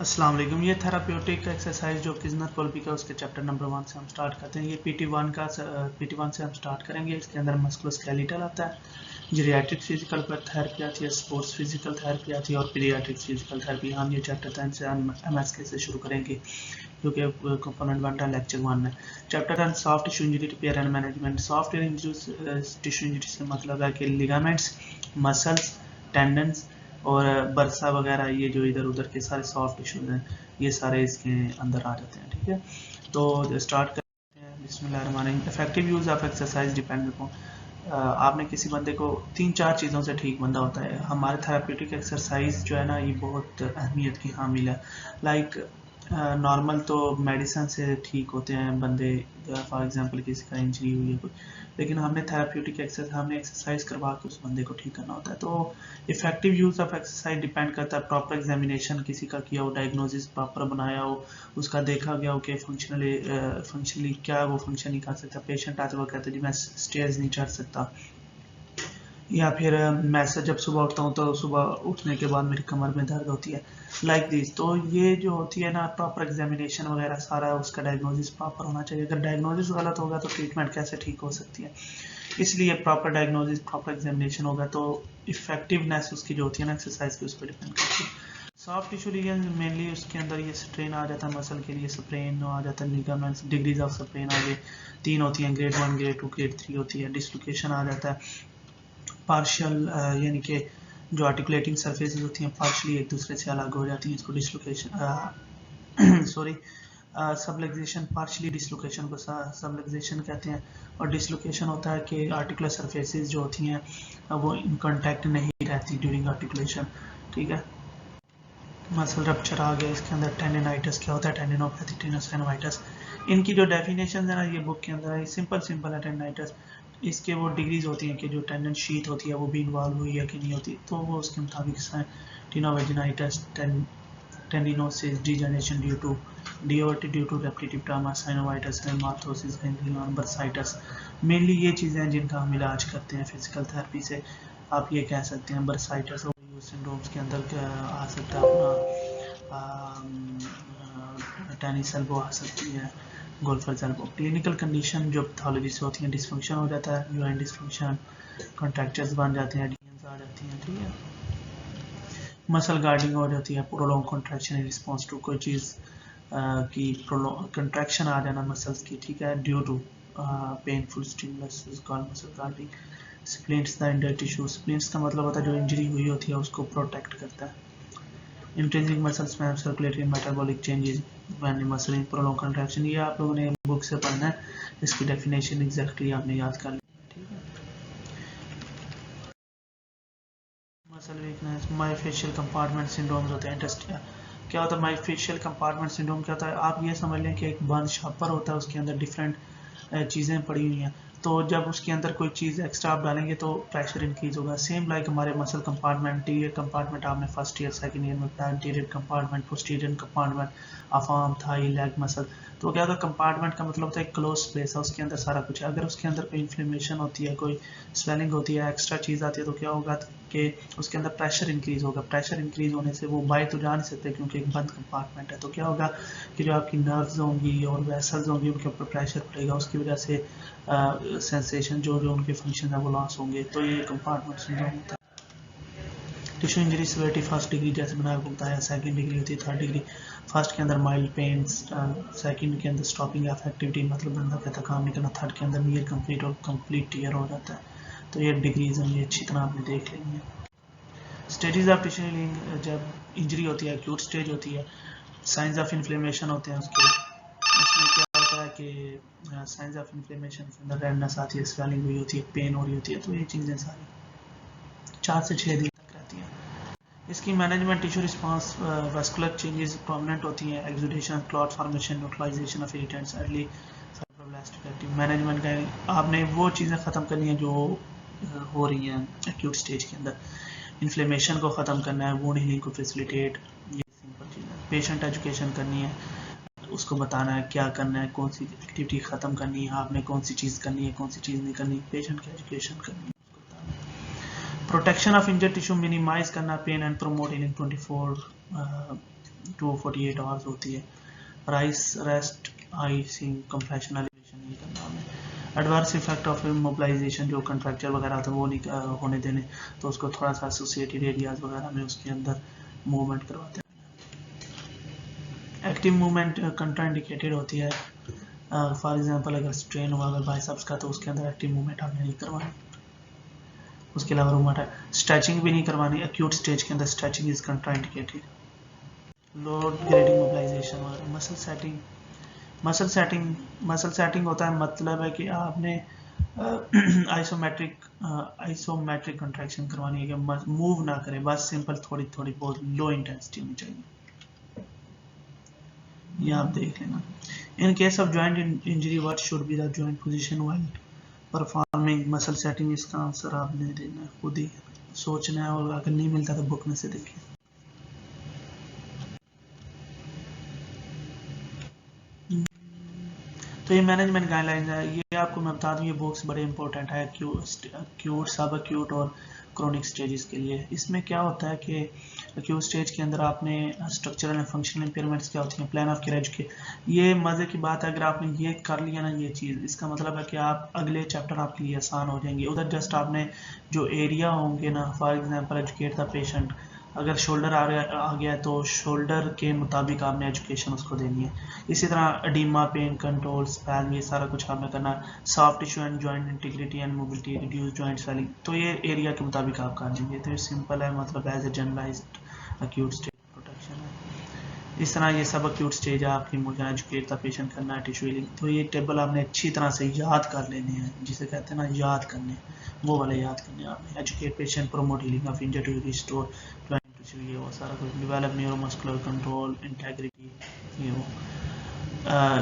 अस्सलाम वालेकुम। ये थेराप्यूटिक एक्सरसाइज जो किजनर कोल्बी का उसके चैप्टर नंबर 1 से हम स्टार्ट करते हैं। ये PT1 से हम स्टार्ट करेंगे। इसके अंदर मस्कुलोस्केलेटल आता है, जीरियाट्रिक फिजिकल थेरेपी आती है, स्पोर्ट्स फिजिकल थेरेपी आती है और पीडियाट्रिक फिजिकल थेरेपी। हम ये चैप्टर 10 से हम MSK से शुरू करेंगे जो कि कंपोनेंट बनता है लेक्चर 1 में। Chapter 10 soft tissue injury repair and management. Soft tissue injury से मतलब है कि लिगामेंट्स, मसल्स, टेंडन्स और बरसा वगैरह, ये जो इधर उधर के सारे सॉफ्ट टिश्यूज हैं ये सारे इसके अंदर आ जाते हैं। ठीक है, तो स्टार्ट करते हैं। बिस्मिल्लाहिर्रहमानिर्रहीम। Effective use of exercise depend upon, आपने किसी बंदे को 3-4 चीज़ों से ठीक बंदा होता है। हमारे थेराप्यूटिक एक्सरसाइज जो है ना ये बहुत अहमियत की हामिल है। लाइक नॉर्मल तो मेडिसिन से ठीक होते हैं बंदे, फॉर एग्जांपल किसी का इंजरी हुई है कोई, लेकिन हमने थेराप्यूटिक एक्सरसाइज हमने एक्सरसाइज करवा के उस बंदे को ठीक करना होता है। तो effective use of exercise depend करता है प्रॉपर एग्जामिनेशन किसी का किया हो, डायग्नोसिस प्रॉपर बनाया हो, उसका देखा गया हो कि फंक्शनली क्या वो फंक्शन नहीं कर सकता। पेशेंट आज वो कहते हैं जी मैं स्टेयर्स नहीं चढ़ सकता, या फिर मैं से जब सुबह उठता हूँ तो सुबह उठने के बाद मेरी कमर में दर्द होती है, लाइक दिस। तो ये जो होती है ना प्रॉपर एग्जामिनेशन वगैरह सारा उसका डायग्नोसिस प्रॉपर होना चाहिए। अगर डायग्नोसिस गलत होगा तो ट्रीटमेंट कैसे ठीक हो सकती है। इसलिए प्रॉपर डायग्नोसिस प्रॉपर एग्जामिनेशन होगा तो इफेक्टिवनेस उसकी जो होती है ना एक्सरसाइज की उस पर डिपेंड करती है। सॉफ्ट टिश्यू रीजन मेनली उसके अंदर ये स्ट्रेन आ जाता है, मसल के लिए स्प्रेन आ जाता है, लिगामेंट्स, डिग्रीज ऑफ स्प्रेन आगे 3 होती हैं, ग्रेड 1, ग्रेड 2, ग्रेड 3 होती है। डिसलोकेशन आ जाता है, पार्शियल यानी कि जो आर्टिकुलेटिंग सरफेसेस होती हैं पार्शली एक दूसरे से अलग हो जाती हैं, इसको dislocation sorry subluxation, partially dislocation को सबलक्सेशन कहते हैं। और डिसलोकेशन होता है कि आर्टिकुलर सरफेसेस जो होती हैं वो इन कांटेक्ट नहीं रहती ड्यूरिंग आर्टिकुलेशन। ठीक है, मसल रप्चर आ गया। इसके अंदर टेंडिनाइटिस क्या होता है, टेंडिनोपैथी, टेनोसाइनोवाइटिस, इनकी जो डेफिनेशन है ना ये बुक के अंदर है। सिंपल है टेंडिनाइटिस, इसके वो डिग्रीज होती हैं कि जो टेंडन शीट होती है वो भी इन्वॉल्व हुई है कि नहीं होती, तो वो उसके मुताबिक tenovaginitis, tendinosis, degeneration due to डिओटी, due to repetitive trauma, synovitis, haematosis, gangrene, bursitis. Mainly ये चीज़ें हैं जिनका हम इलाज करते हैं फिजिकल थेरेपी से। आप ये कह सकते हैं बर्साइटिस सिंड्रोम्स के अंदर आ सकता है अपना टेनिस एल्बो आ सकती है, गोल्फर्स एल्बो। क्लिनिकल कंडीशन जो पैथोलॉजी से होती है, डिस्फंक्शन हो जाता है, यूराइन डिस्फंक्शन, कॉन्ट्रैक्चर्स बन जाते हैं, एडिशंस आ जाती हैं। ठीक है, मसल गार्डिंग हो जाती है, prolong contraction in response to कोई चीज़ की कंट्रैक्शन आ जाना मसल्स की। ठीक है, due to painful stimulus is called muscle guarding. Splints the inter tissue, splints का मतलब होता है जो इंजरी हुई होती है उसको प्रोटेक्ट करता है। Intrinsic muscle spam, circulatory metabolic changes when muscle in prolong contraction, ये आप लोगों ने बुक से पढ़ना है, इसकी डेफिनेशन एग्जैक्टली आपने याद कर ली। ठीक है, muscle weakness, myofascial compartment syndromes होते हैं। इंटेस्टिन क्या होता है, मायोफेशियल कंपार्टमेंट सिंड्रोम क्या होता है, आप ये समझ लें कि एक बर्न शापर होता है, उसके अंदर डिफरेंट चीज़ें पड़ी हुई हैं, तो जब उसके अंदर कोई चीज़ एक्स्ट्रा आप डालेंगे तो प्रेशर इंक्रीज होगा। सेम लाइक हमारे मसल कंपार्टमेंट, टीरियर कंपार्टमेंट आपने फर्स्ट ईयर सेकंड ईयर में पढ़ा, anterior compartment, posterior compartment of arm, thigh, leg muscle. तो क्या होता है, कंपार्टमेंट का मतलब होता है क्लोज स्पेस है, उसके अंदर सारा कुछ है। अगर उसके अंदर कोई इन्फ्लेमेशन होती है, कोई स्वेलिंग होती है, एक्स्ट्रा चीज़ आती है, तो क्या होगा कि उसके अंदर प्रेशर इंक्रीज होगा। प्रेशर इंक्रीज होने से वो बाहर तो जा नहीं सकते क्योंकि एक बंद कंपार्टमेंट है, तो क्या होगा कि जो आपकी नर्व्स होंगी और वेसल्स होंगी उनके ऊपर प्रेशर पड़ेगा, उसकी वजह से सेंसेशन जो जो उनके फंक्शन है वो लॉस होंगे। तो ये कंपार्टमेंट सिंड्रोम होता है। Tissue injury severity first degree जैसे मैंने आपको बताया, सेकंड डिग्री होती है, थर्ड डिग्री। फर्स्ट के अंदर माइल्ड पेन, सेकंड के अंदर स्टॉपिंग एक्टिविटी मतलब बंदा कहता काम नहीं करना, थर्ड के अंदर नियर कंप्लीट और कंप्लीट टीयर हो जाता है। तो ये डिग्रीज हैं, ये अच्छी तरह आपने देख लेंगे है। स्टेजेस ऑफ टिश्यू हीलिंग, जब इंजरी होती है एक्यूट स्टेज होती है, साइंस ऑफ इन्फ्लेमेशन होते हैं उसके, उसमें क्या होता है कि साइंस ऑफ इन्फ्लेमेशन के अंदर रेडनेस आती है, स्वेलिंग हुई होती है, पेन हो रही होती है, तो ये चीज़ें सारी 4 से 6 दिन तक रहती हैं। इसकी management, tissue response, vascular changes prominent होती हैं, exudation, clot formation, neutralization of irritants, early fibroblast effective management का आपने वो चीज़ें ख़त्म करनी है जो हो रही हैं एक्यूट स्टेज के अंदर। इन्फ्लेमेशन को ख़त्म करना है, वुंड हीलिंग को फैसिलिटेट, ये सिंपल चीज़ है। पेशेंट एजुकेशन करनी है, उसको बताना है क्या करना है, कौन सी एक्टिविटी ख़त्म करनी है, आपने कौन सी चीज़ करनी है, कौन सी चीज़ नहीं करनी, पेशेंट की एजुकेशन करनी है, उसको बताना है। Protection of injured tissue, minimise करना pain and promote healing 24 to 48 hours होती है। RICE rest icing compression elevation नहीं करना हमें। एडवर्स इफेक्ट ऑफ इमोबिलाइजेशन जो कंट्रैक्चर वगैरह होता है वो नहीं होने देने, तो उसको थोड़ा सा एसोसिएटेड एरियाज वगैरह में उसके अंदर मूवमेंट करवाते हैं। एक्टिव मूवमेंट कंट्राइंडिकेटेड होती है। फॉर एग्जांपल अगर स्ट्रेन हुआ अगर बाइसेप्स का तो उसके अंदर एक्टिव मूवमेंट आपने नहीं करवानी। उसके अलावा रूमेटॉइड स्ट्रेचिंग भी नहीं करवानी। एक्यूट स्टेज के अंदर stretching is contraindicated. Load grading mobilization और मसल सेटिंग होता है, मतलब है कि आपने आइसोमेट्रिक कंट्रैक्शन करवानी है कि मूव ना करें, बस सिंपल थोड़ी थोड़ी बहुत लो इंटेंसिटी होनी चाहिए। ये आप देख लेना। In case of joint injury what should be the joint position while performing muscle setting? इसका आंसर आपने देना है, खुद ही सोचना है, और अगर नहीं मिलता तो बुक में से देखिए। तो ये मैनेजमेंट गाइडलाइंस है, ये आपको मैं बता दूं ये बुक्स बड़े इंपॉर्टेंट है एक्यूट, सब एक्यूट और क्रोनिक स्टेजेस के लिए। इसमें क्या होता है कि एक्यूट स्टेज के अंदर आपने स्ट्रक्चरल एंड फंक्शनल इंपेयरमेंट्स क्या होती हैं, प्लान ऑफ केयर एजुकेट। ये मज़े की बात है, अगर आपने ये कर लिया ना ये चीज़, इसका मतलब है कि आप अगले चैप्टर आपके लिए आसान हो जाएंगे। उधर जस्ट आपने जो एरिया होंगे ना, for example educate the patient, अगर शोल्डर आ गया है तो शोल्डर के मुताबिक आपने एजुकेशन उसको देनी है। इसी तरह एडिमा, पेन कंट्रोल, स्पैज्म, ये सारा कुछ आपने करना। Soft tissue and joint integrity and mobility, reduce joint swelling, तो ये एरिया के मुताबिक आप कर देंगे। तो ये सिंपल है, मतलब as a generalized acute stage protection है। इस तरह ये सब एक्यूट स्टेज है आपकी, मुझे एजुकेट द पेशेंट करना है, टिश्यू हीलिंग। तो ये टेबल आपने अच्छी तरह से याद कर लेने हैं, जिसे कहते हैं ना याद करने, वो वाले याद करने आपने। Educate patient, promote healing of injury to restore, ये वो सारा कुछ, डेवलप न्यूरोमस्कुलर कंट्रोल, इंटेग्रिटी, ये वो।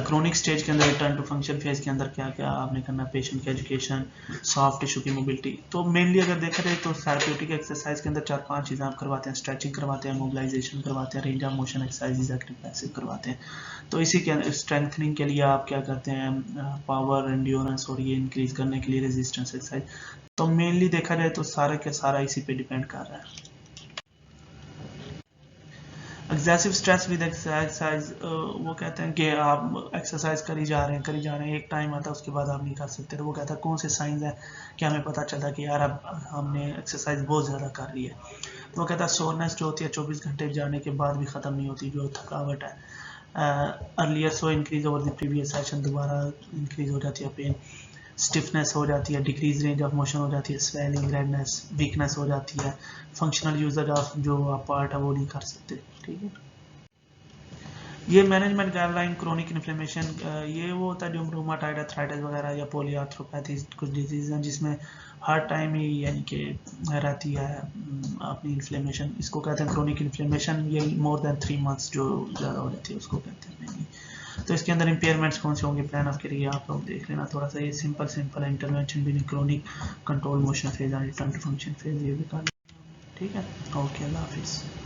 क्रोनिक स्टेज के अंदर रिटर्न टू फंक्शन फेज के अंदर क्या क्या आपने करना, पेशेंट की एजुकेशन, सॉफ्ट टिश्यू की मोबिलिटी। तो मेनली अगर देखा जाए तो थेरेप्यूटिक एक्सरसाइज के अंदर 4-5 चीज़ें आप करवाते हैं, स्ट्रेचिंग करवाते हैं, मोबिलाइजेशन करवाते हैं, range of motion exercise, active passive करवाते हैं। तो इसी के स्ट्रेंथनिंग के लिए आप क्या करते हैं, पावर, एंड्योरेंस और ये इंक्रीज करने के लिए रेजिस्टेंस एक्सरसाइज। तो मेनली देखा जाए तो सारा के सारा इसी पे डिपेंड कर रहा है। एक्सेसिव स्ट्रेस विद एक्सरसाइज, वो कहते हैं कि आप एक्सरसाइज करी जा रहे हैं, एक टाइम आता है उसके बाद आप नहीं कर सकते। तो वो कहता है कौन से साइंस है कि हमें पता चलता कि यार अब हमने एक्सरसाइज बहुत ज़्यादा कर ली है। तो वो कहता है सोरनेस जो होती है 24 घंटे जाने के बाद भी ख़त्म नहीं होती, जो थकावट है। Earlier so increase over the previous session, दोबारा इंक्रीज हो जाती है पेन। स्टिफनेस हो जाती है, डिक्रीज रेंज ऑफ मोशन हो जाती है, स्वेलिंग, रेडनेस, वीकनेस हो जाती है, फंक्शनल यूजर ऑफ जो पार्ट है वो नहीं कर सकते। ठीक है, ये मैनेजमेंट गाइडलाइन। क्रोनिक इन्फ्लेमेशन, ये वो होता है जो रूमाटॉइड आर्थराइटिस वगैरह या पोलीआर्थ्रोपैथी कुछ डिजीज हैं जिसमें हर टाइम ही यानी कि रहती है अपनी इन्फ्लेमेशन, इसको कहते हैं क्रोनिक इन्फ्लेमेशन। ये मोर देन 3 मंथ्स जो ज़्यादा हो जाती है उसको कहते हैं मेनली। तो इसके अंदर इंपेयरमेंट्स कौन से होंगे, प्लान ऑफ केयर आप लोग देख लेना थोड़ा सा। ये सिंपल है, इंटरवेंशन भी नहीं, chronic control, motion phase and return to function phase, ये भी कर। ठीक है, ओके, अल्लाह हाफिज़।